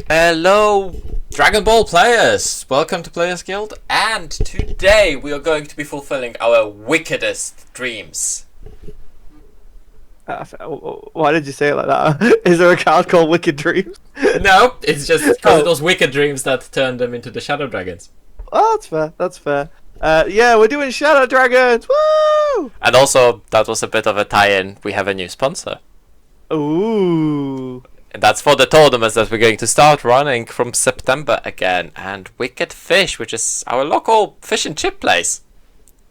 Hello, Dragon Ball players! Welcome to Players Guild, and today we are going to be fulfilling our wickedest dreams. Why did you say it like that? Is there a card called Wicked Dreams? No, it's just because it was wicked dreams that turned them into the Shadow Dragons. Oh, that's fair. That's fair. Yeah, we're doing Shadow Dragons. Woo! And also, that was a bit of a tie-in. We have a new sponsor. Ooh. And that's for the tournaments that we're going to start running from September again. And Wicked Fish, which is our local fish and chip place.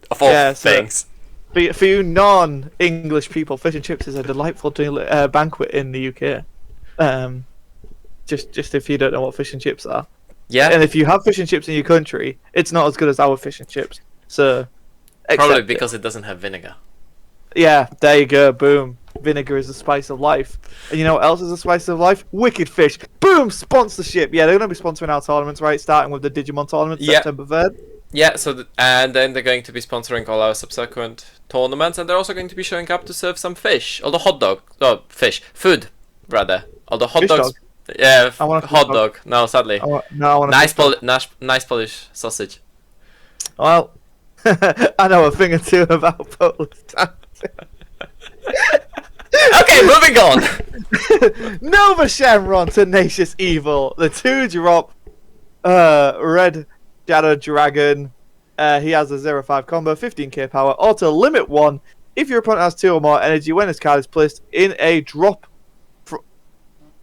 Of all things. For you non-English people, fish and chips is a delightful banquet in the UK. Just if you don't know what fish and chips are. Yeah. And if you have fish and chips in your country, it's not as good as our fish and chips. So, probably because it doesn't have vinegar. Yeah, there you go. Boom. Vinegar is the spice of life. And you know what else is the spice of life? Wicked Fish. Boom! Sponsorship. Yeah, they're going to be sponsoring our tournaments, right? Starting with the Digimon tournament, September 3rd. Yeah, so and then they're going to be sponsoring all our subsequent tournaments, and they're also going to be showing up to serve some fish, or the food rather, or the hot Fish dogs. dog. Yeah, hot dog. No, sadly. I want nice Polish sausage. Well, I know a thing or two about Polish. Okay, moving on. Nova Shenron, Tenacious Evil, the 2-drop red Shadow Dragon. He has a 0-5 combo, 15k power, auto limit 1. If your opponent has 2 or more energy when this card is placed in a drop. A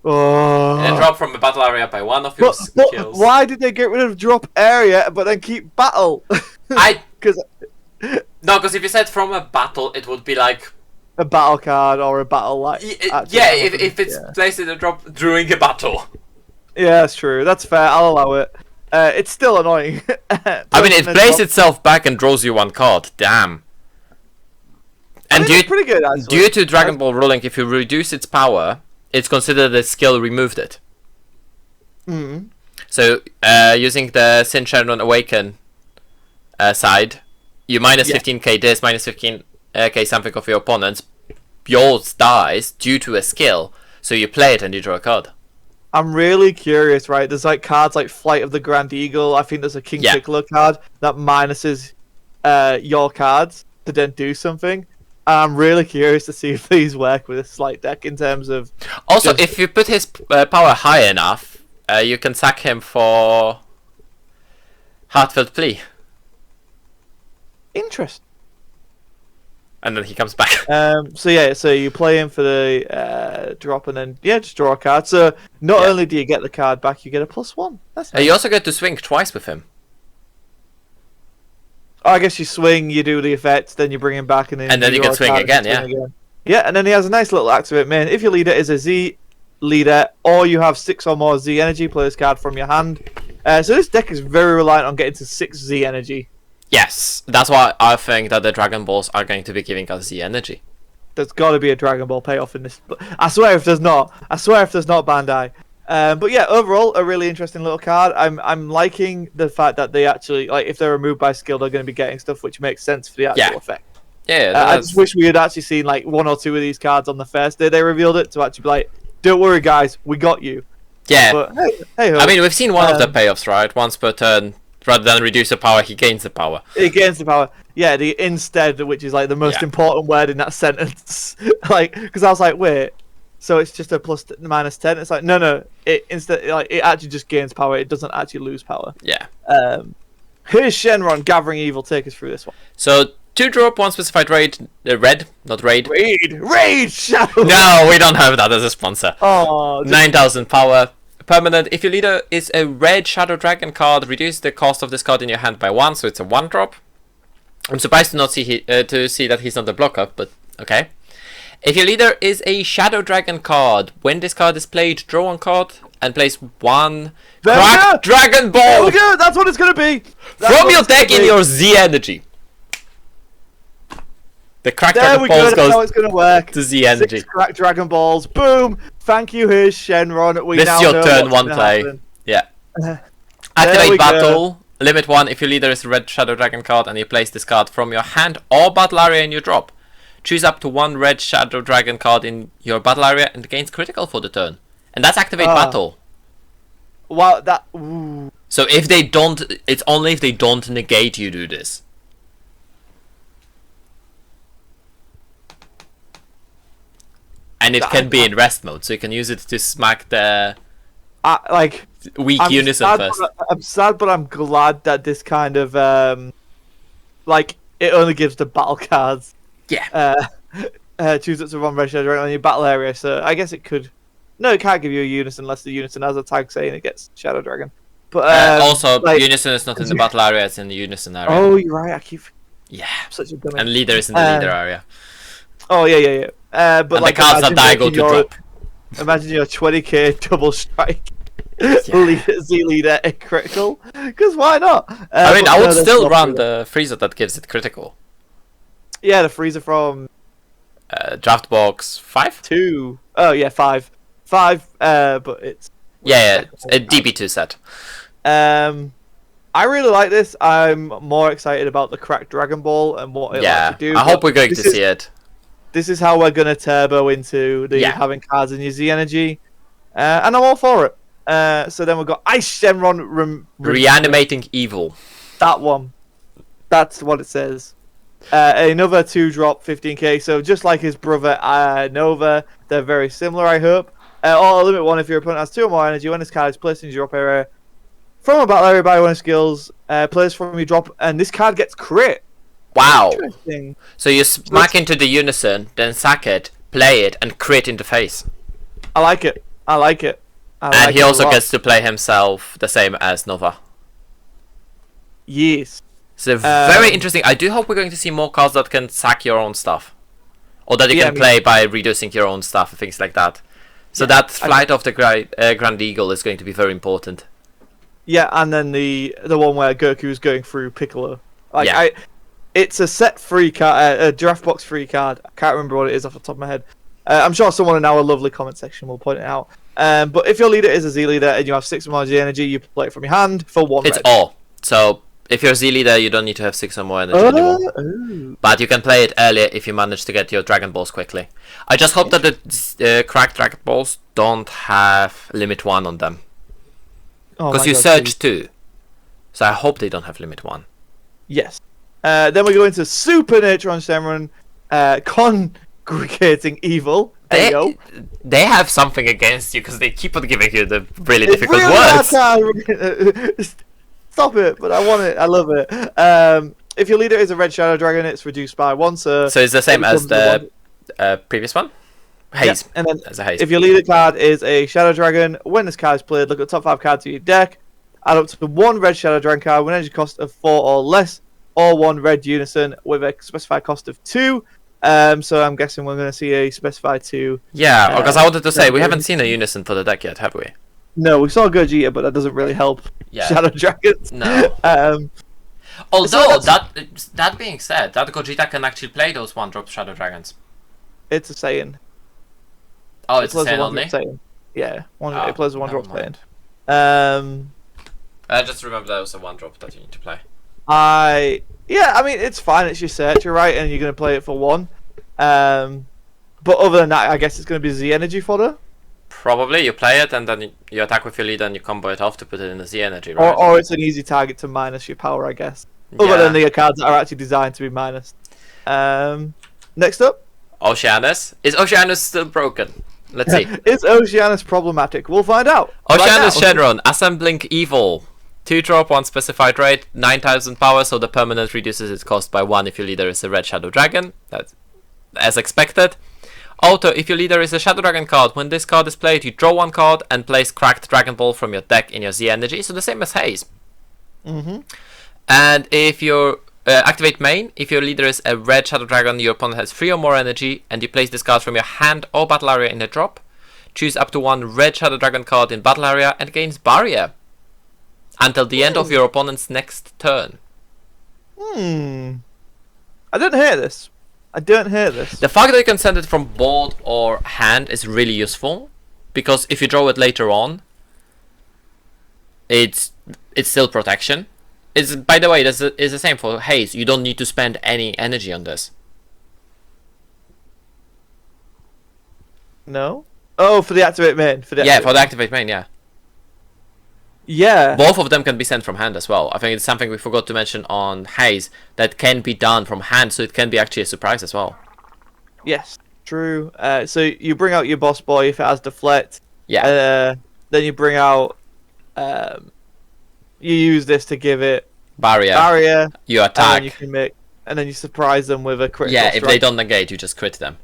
drop from a battle area by one of your skills. Why did they get rid of drop area but then keep battle? Because if you said from a battle, it would be like a battle card or a battle like. If it's placed in a drop during a battle. Yeah, that's true. That's fair. I'll allow it. It's still annoying. I mean, it plays itself back and draws you one card. Damn. And pretty good, actually. Due to Dragon Ball ruling, if you reduce its power, it's considered that skill removed it. Mm. So, using the Sin Shenron Awaken side, you minus 15k this, minus 15k something of your opponents. Yours dies due to a skill, so you play it and you draw a card. I'm really curious, right? There's like cards like Flight of the Grand Eagle. I think there's a King Piccolo card that minuses your cards to then do something. I'm really curious to see if these work with a slight deck in terms of. Also, if you put his power high enough, you can sack him for Heartfelt Plea. Interest. And then he comes back. So you play him for the drop and then just draw a card. So not only do you get the card back, you get a +1. That's nice. You also get to swing twice with him. Oh, I guess you swing, you do the effect, then you bring him back, and then you can swing again. Yeah, and then he has a nice little activate main. If your leader is a Z leader, or you have 6 or more Z energy, play this card from your hand. So this deck is very reliant on getting to 6 Z energy. Yes, that's why I think that the Dragon Balls are going to be giving us Z energy. There's got to be a Dragon Ball payoff in this. I swear if there's not, Bandai. But yeah, overall, a really interesting little card. I'm liking the fact that they actually, like, if they're removed by skill, they're going to be getting stuff which makes sense for the actual effect. Yeah, I just wish we had actually seen like 1 or 2 of these cards on the first day they revealed it to actually be like, don't worry guys, we got you. Yeah. But hey I mean, we've seen one of the payoffs, right? Once per turn, rather than reduce the power, he gains the power. He gains the power. Yeah, the instead, which is like the most important word in that sentence. Like, because I was like, wait. So it's just a -10. It's like no. It actually just gains power. It doesn't actually lose power. Yeah. Here's Shenron Gathering Evil. Take us through this one. So 2-drop, 1 specified raid, not raid. Raid Shadow. No, we don't have that as a sponsor. Oh. 9,000 power. Permanent. If your leader is a red Shadow Dragon card, reduce the cost of this card in your hand by 1. So it's a 1-drop. I'm surprised to see that he's not a blocker, but okay. If your leader is a Shadow Dragon card, when this card is played, draw 1 card and place 1 Cracked Dragon Ball. There we go. That's what it's gonna be. From your deck in your Z energy. The Cracked Dragon Balls That's how it's gonna work. to Z energy. 6 Cracked Dragon Balls. Boom. Thank you, here's Shenron. This is your turn 1 play. Happen. Yeah. Activate battle. Limit 1 if your leader is a red Shadow Dragon card and you place this card from your hand or battle area in your drop. Choose up to 1 red Shadow Dragon card in your battle area and gains critical for the turn. And that's Activate Battle. Wow, that. Ooh. So if they don't, it's only if they don't negate you do this. And it can be in rest mode, so you can use it to smack the weak unison first. I'm sad, but I'm glad that this kind of it only gives the battle cards. Yeah. Choose up to one red shadow dragon on your battle area. So I guess it could. No, it can't give you a unison unless the unison has a tag saying it gets shadow dragon. But also, unison is not in the battle area; it's in the unison area. Oh, you're right. I keep. Yeah. Such a dummy. And leader is in the leader area. Oh yeah. But and the cards are diagonal to drop. Imagine your 20k double strike. Z leader a critical, because why not? I mean, I would still run the freezer that gives it critical. Yeah, the freezer from draft box 5. 2. Oh yeah, 5. But it's a DB2 set. I really like this. I'm more excited about the cracked Dragon Ball and what it likes to do. I hope we're going to see it. This is how we're gonna turbo into the having cards in your Z energy, and I'm all for it. So then we've got Ice Shenron Reanimating Evil. That one. That's what it says. Another 2-drop 15k. So just like his brother Nova, they're very similar, I hope. Or limit 1 if your opponent has 2 or more energy. When this card is placed in your drop area from a battle area by one of skills, plays from your drop, and this card gets crit. Wow. So you smack into the unison, then sack it, play it, and crit in the face. I like it. And he also gets to play himself the same as Nova. Yes. So very interesting. I do hope we're going to see more cards that can sack your own stuff. Or that you can play by reducing your own stuff and things like that. So that Flight of the Grand Eagle is going to be very important. Yeah, and then the one where Goku's going through Piccolo. It's a set free card, a draft box free card. I can't remember what it is off the top of my head. I'm sure someone in our lovely comment section will point it out. But if your leader is a Z leader and you have 6 or more Z energy, you play it from your hand for 1 It's red. all. So if you're Z leader, you don't need to have 6 or more energy anymore. But you can play it earlier if you manage to get your Dragon Balls quickly. I just hope that the cracked Dragon Balls don't have limit 1 on them. Because you search 2. So I hope they don't have limit 1. Yes. Then we go into Super Nature on Shenron, Congregating Evil. They have something against you because they keep on giving you the really difficult words. Stop it, but I want it. I love it. If your leader is a red shadow dragon, it's reduced by 1. So it's the same as the previous one? Haze. Yeah, and then as a haze. If your leader card is a shadow dragon, when this card is played, look at the top 5 cards of your deck. Add up to 1 red shadow dragon card with an energy cost of 4 or less, or 1 red unison with a specified cost of 2. So I'm guessing we're going to see a specified 2. Yeah, because I wanted to say, we haven't seen a unison for the deck yet, have we? No, we saw Gogeta, but that doesn't really help Shadow Dragons. No. Although, that being said, that Gogeta can actually play those 1-drop Shadow Dragons. It's a Saiyan. Oh, it's a Saiyan only? Yeah, it plays a 1-drop Saiyan. I just remember that was a 1-drop that you need to play. Yeah, I mean, it's fine. It's your search, you're right, and you're going to play it for 1. But other than that, I guess it's going to be Z energy fodder. Probably. You play it, and then you attack with your leader, and you combo it off to put it in the Z energy, right? Or it's an easy target to minus your power, I guess. Other than the cards that are actually designed to be minused. Next up. Oceanus. Is Oceanus still broken? Let's see. Is Oceanus problematic? We'll find out. Oceanus Shenron, Assembling Evil. 2-drop, 1 specified rate, 9,000 power, so the permanent reduces its cost by 1 if your leader is a red Shadow Dragon. That's as expected. Auto, if your leader is a Shadow Dragon card, when this card is played, you draw 1 card and place Cracked Dragon Ball from your deck in your Z energy, so the same as Haze. And if you activate main, if your leader is a red Shadow Dragon, your opponent has 3 or more energy, and you place this card from your hand or battle area in a drop, choose up to 1 red Shadow Dragon card in battle area and gains barrier until the end of your opponent's next turn. I didn't hear this. The fact that you can send it from board or hand is really useful, because if you draw it later on, it's still protection. It's, by the way, it's the same for Haze. You don't need to spend any energy on this. No? Oh, for the activate main. For the activate main, yeah. Yeah. Both of them can be sent from hand as well. I think it's something we forgot to mention on Haze, that can be done from hand, so it can be actually a surprise as well. Yes. True. So you bring out your boss boy if it has deflect. Yeah. Then you bring out. You use this to give it Barrier. You and attack. then you can make, and then you surprise them with a critical Yeah, strike. if they don't negate, you just crit them.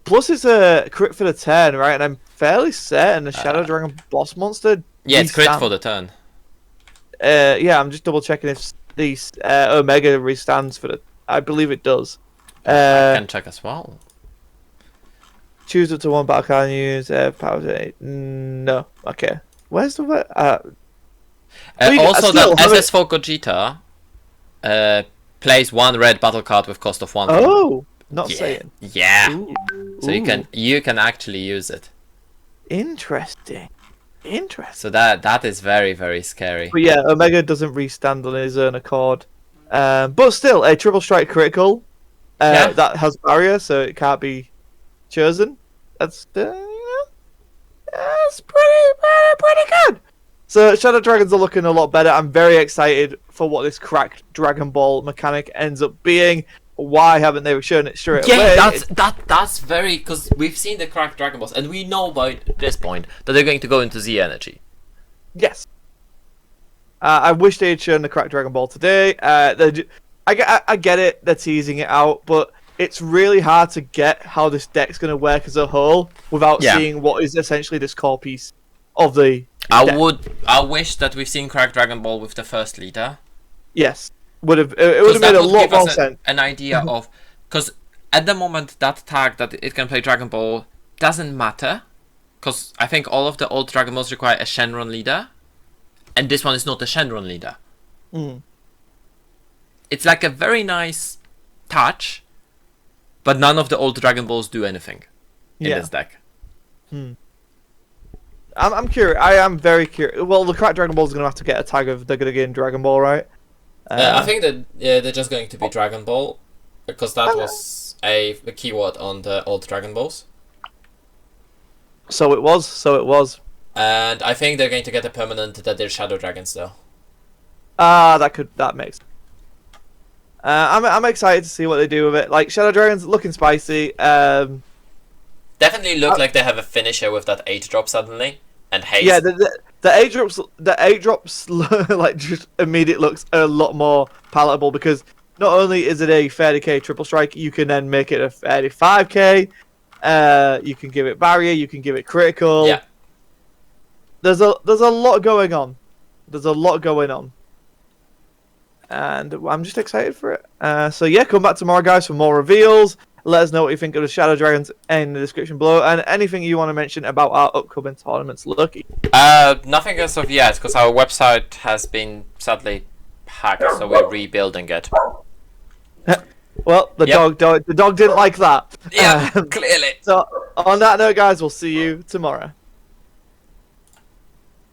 Plus, it's a crit for the turn, right? And I'm fairly certain the Shadow Dragon boss monster. Yeah, it's crit for the turn. Yeah, I'm just double checking if these Omega restands for the. I believe it does. I can check as well. Choose up to one battle card and use power to 8. No. Okay. Where's the also, still, that SS for Gogeta plays 1 red battle card with cost of 1. Oh, not yeah. saying. Yeah. Ooh. So you can actually use it. Interesting. So that is very, very scary. But yeah, Omega doesn't restand on his own accord. But still, a triple strike critical that has barrier, so it can't be chosen. That's pretty good. So Shadow Dragons are looking a lot better. I'm very excited for what this cracked Dragon Ball mechanic ends up being. Why haven't they shown it straight away? That's very, because we've seen the cracked Dragon Balls, and we know by this point that they're going to go into Z energy. Yes. I wish they had shown the cracked Dragon Ball today. I get it. They're teasing it out, but it's really hard to get how this deck's going to work as a whole without seeing what is essentially this core piece of the deck. I wish that we've seen cracked Dragon Ball with the first leader. Yes. It would have made a lot more sense. An idea of, because at the moment that tag that it can play Dragon Ball doesn't matter, because I think all of the old Dragon Balls require a Shenron leader, and this one is not a Shenron leader. It's like a very nice touch, but none of the old Dragon Balls do anything in this deck. I'm curious. I am very curious. Well, the cracked Dragon Ball is going to have to get a tag of they're going to get in Dragon Ball, right? I think that they're just going to be Dragon Ball, because that was a keyword on the old Dragon Balls. So it was. And I think they're going to get a permanent that they're Shadow Dragons, though. That makes. I'm excited to see what they do with it. Like Shadow Dragons looking spicy. Definitely look like they have a finisher with that 8-drop suddenly, and haste. Yeah, the 8-drops like just immediately looks a lot more palatable, because not only is it a 30k triple strike, you can then make it a 35k. You can give it barrier, you can give it critical. Yeah. There's a lot going on. And I'm just excited for it. So yeah, come back tomorrow, guys, for more reveals. Let us know what you think of the Shadow Dragons in the description below, and anything you want to mention about our upcoming tournaments, Lucky. Nothing as of yet, because our website has been sadly hacked, so we're rebuilding it. Well, the dog didn't like that. Yeah, clearly. So on that note, guys, we'll see you tomorrow.